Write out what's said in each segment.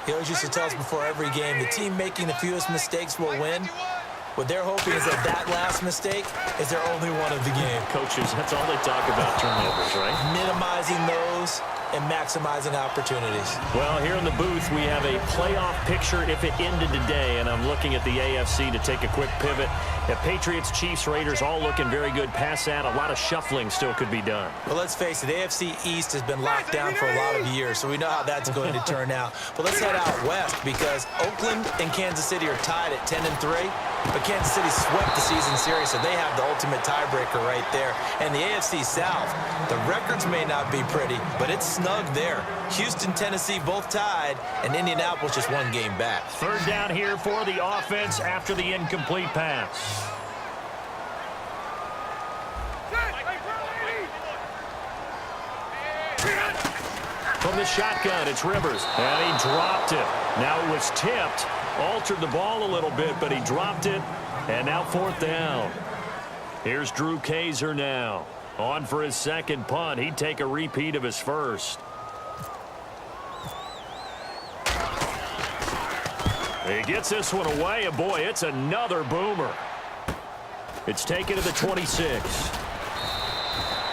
He always used to tell us before every game, the team making the fewest mistakes will win. What they're hoping is that last mistake is their only one of the game. Coaches, that's all they talk about, turnovers, right? Minimizing those and maximizing opportunities. Well, here in the booth, we have a playoff picture if it ended today, and I'm looking at the AFC to take a quick pivot. The Patriots, Chiefs, Raiders all looking very good past that. A lot of shuffling still could be done. Well, let's face it, AFC East has been locked down for a lot of years, so we know how that's going to turn out. But let's head out west because Oakland and Kansas City are tied at 10-3. But Kansas City swept the season series, so they have the ultimate tiebreaker right there. And the AFC South, the records may not be pretty, but it's snug there. Houston, Tennessee both tied, and Indianapolis just one game back. Third down here for the offense after the incomplete pass. From the shotgun, it's Rivers, and he dropped it. Now it was tipped. Altered the ball a little bit, but he dropped it, and now fourth down. Here's Drew Kaiser now. On for his second punt. He'd take a repeat of his first. He gets this one away, and boy, it's another boomer. It's taken to the 26.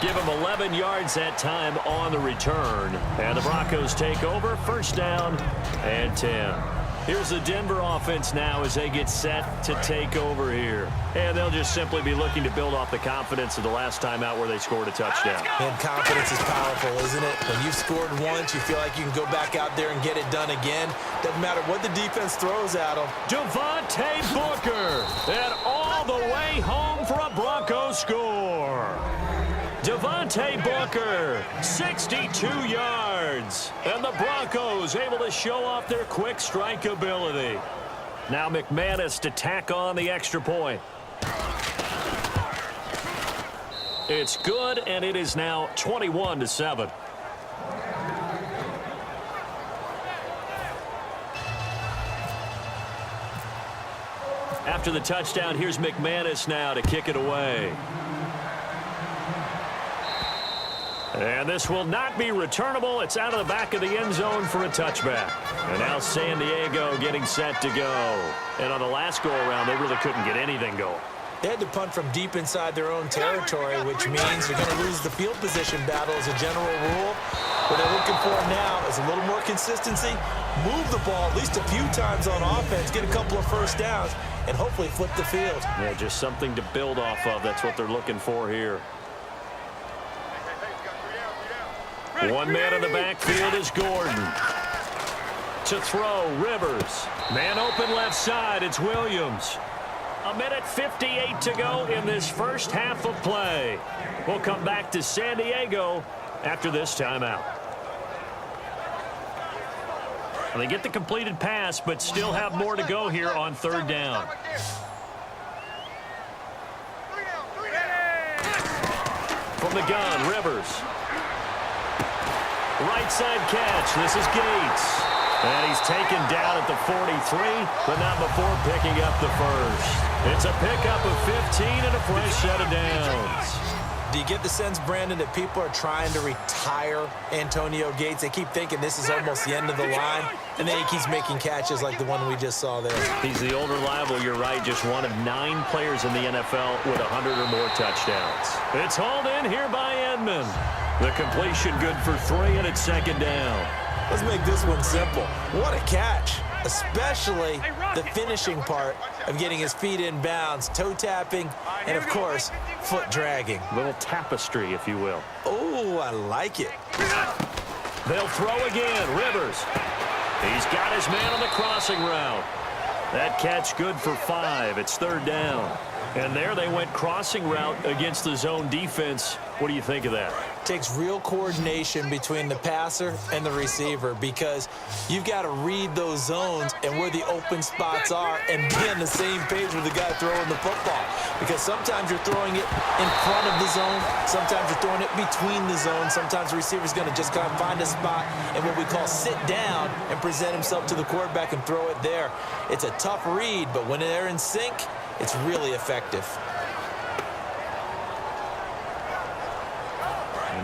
Give him 11 yards that time on the return. And the Broncos take over, first down and 10. Here's the Denver offense now as they get set to take over here. And they'll just simply be looking to build off the confidence of the last time out where they scored a touchdown. And confidence is powerful, isn't it? When you've scored once, you feel like you can go back out there and get it done again. Doesn't matter what the defense throws at them. Devontae Booker, and all the way home for a Broncos score. Devontae Booker, 62 yards. And the Broncos able to show off their quick strike ability. Now McManus to tack on the extra point. It's good, and it is now 21-7. After the touchdown, here's McManus now to kick it away. And this will not be returnable. It's out of the back of the end zone for a touchback. And now San Diego getting set to go. And on the last go-around, they really couldn't get anything going. They had to punt from deep inside their own territory, which means they're going to lose the field position battle as a general rule. What they're looking for now is a little more consistency, move the ball at least a few times on offense, get a couple of first downs, and hopefully flip the field. Yeah, just something to build off of. That's what they're looking for here. One man in the backfield is Gordon. To throw, Rivers. Man open left side, it's Williams. A minute 58 to go in this first half of play. We'll come back to San Diego after this timeout. Well, they get the completed pass, but still have more to go here on third down. From the gun, Rivers. Right side catch. This is Gates. And he's taken down at the 43, but not before picking up the first. It's a pickup of 15 and a fresh set of downs. Do you get the sense, Brandon, that people are trying to retire Antonio Gates? They keep thinking this is almost the end of the line, and then he keeps making catches like the one we just saw there. He's the old reliable, you're right, just one of 9 players in the NFL with 100 or more touchdowns. It's hauled in here by Edmond. The completion good for 3, and it's second down. Let's make this one simple. What a catch, especially the finishing part of getting his feet in bounds, toe tapping, and of course, foot dragging. A little tapestry, if you will. Oh, I like it. They'll throw again. Rivers. He's got his man on the crossing route. That catch good for 5. It's third down. And there they went crossing route against the zone defense. What do you think of that? Takes real coordination between the passer and the receiver because you've got to read those zones and where the open spots are and be on the same page with the guy throwing the football. Because sometimes you're throwing it in front of the zone, sometimes you're throwing it between the zones, sometimes the receiver's going to just kind of find a spot and what we call sit down and present himself to the quarterback and throw it there. It's a tough read, but when they're in sync, it's really effective.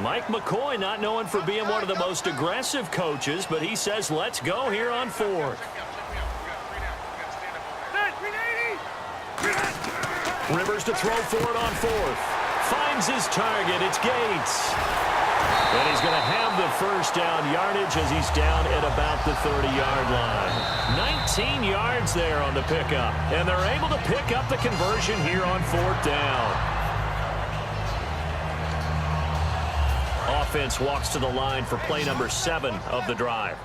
Mike McCoy not known for being one of the most aggressive coaches, but he says let's go here on fourth. Rivers to throw for it on fourth. Finds his target. It's Gates. And he's going to have the first down yardage as he's down at about the 30-yard line. 19 yards there on the pickup. And they're able to pick up the conversion here on fourth down. Offense walks to the line for play number 7 of the drive.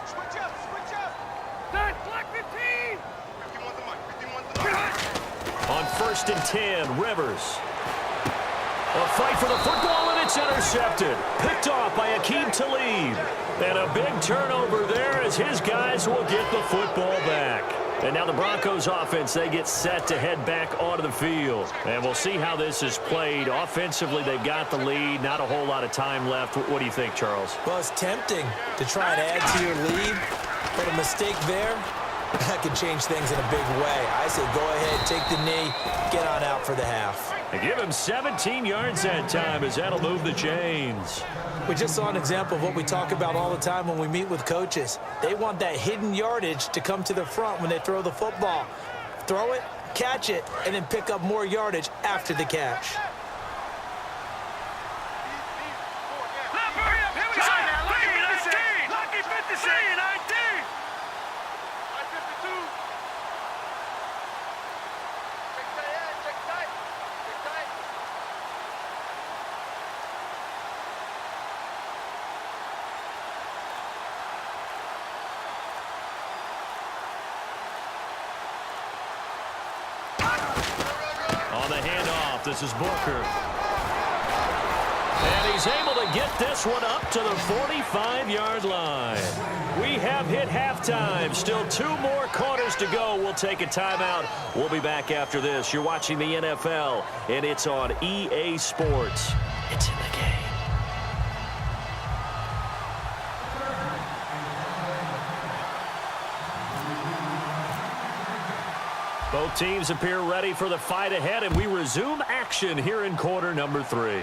Switch up. Black 15. 51 On 1st and 10, Rivers. A fight for the football, and it's intercepted. Picked off by Akeem Talib. And a big turnover there as his guys will get the football back. And now the Broncos offense, they get set to head back onto the field. And we'll see how this is played. Offensively, they've got the lead. Not a whole lot of time left. What do you think, Charles? Well, it's tempting to try and add to your lead, but a mistake there, that could change things in a big way. I say go ahead, take the knee, get on out for the half. And give him 17 yards that time as that'll move the chains. We just saw an example of what we talk about all the time when we meet with coaches. They want that hidden yardage to come to the front when they throw the football. Throw it, catch it, and then pick up more yardage after the catch. On the handoff, this is Booker. And he's able to get this one up to the 45-yard line. We have hit halftime. Still 2 more quarters to go. We'll take a timeout. We'll be back after this. You're watching the NFL, and it's on EA Sports. It's in the game. Both teams appear ready for the fight ahead, and we resume action here in quarter number 3.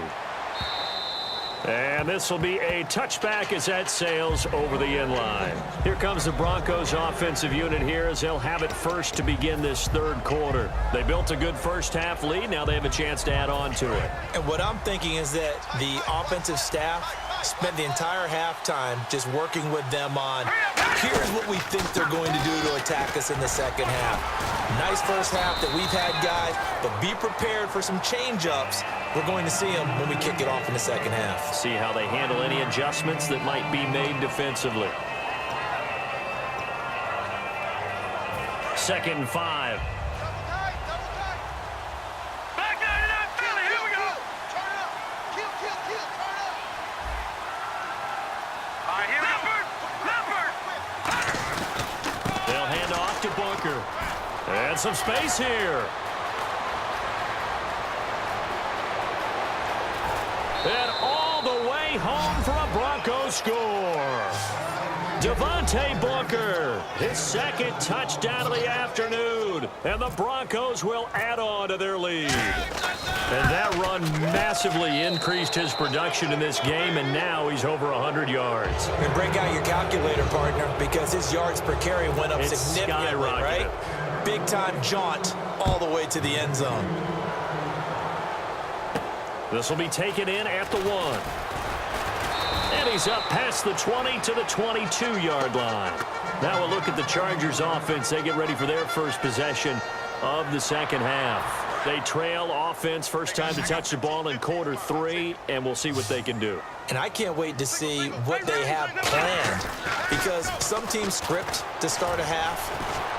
And this will be a touchback as that sails over the end line. Here comes the Broncos offensive unit here as they'll have it first to begin this third quarter. They built a good first half lead. Now they have a chance to add on to it. And what I'm thinking is that the offensive staff spent the entire halftime just working with them on here's what we think they're going to do to attack us in the second half. Nice first half that we've had, guys, but be prepared for some change-ups. We're going to see them when we kick it off in the second half. See how they handle any adjustments that might be made defensively. 2nd and 5. They'll hand off to Booker. And some space here. And all the way home for a Broncos score. Devontae Booker, his 2nd touchdown of the afternoon. And the Broncos will add on to their lead. And that run massively increased his production in this game, and now he's over 100 yards. And break out your calculator, partner, because his yards per carry went up significantly, right? Big-time jaunt all the way to the end zone. This will be taken in at the 1. And he's up past the 20 to the 22-yard line. Now we'll look at the Chargers offense. They get ready for their first possession of the second half. They trail offense, first time to touch the ball in quarter 3, and we'll see what they can do. And I can't wait to see what they have planned, because some teams script to start a half.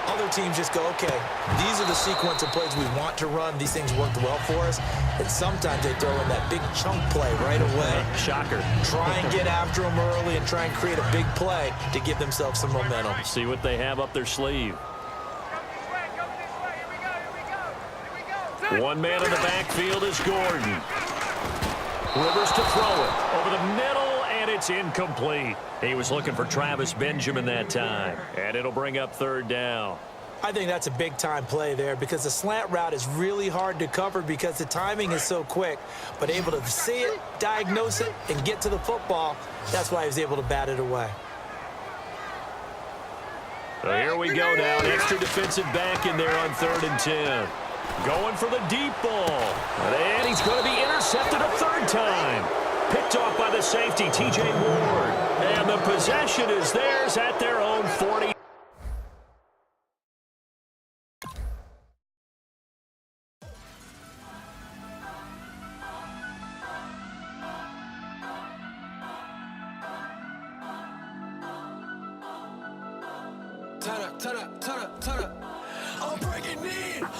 Other teams just go, okay, these are the sequence of plays we want to run. These things worked well for us. And sometimes they throw in that big chunk play right away. Shocker. Try and get after them early and try and create a big play to give themselves some momentum. See what they have up their sleeve. One man in the backfield is Gordon. Rivers to throw it over the middle, and it's incomplete. He was looking for Travis Benjamin that time, and it'll bring up 3rd down. I think that's a big-time play there because the slant route is really hard to cover because the timing is so quick. But able to see it, diagnose it, and get to the football, that's why he was able to bat it away. So here we go now. An extra defensive back in there on 3rd and 10. Going for the deep ball. And he's going to be intercepted a 3rd time. Picked off by the safety, T.J. Ward. And the possession is theirs at their own 40. Turn up. I'm breaking in.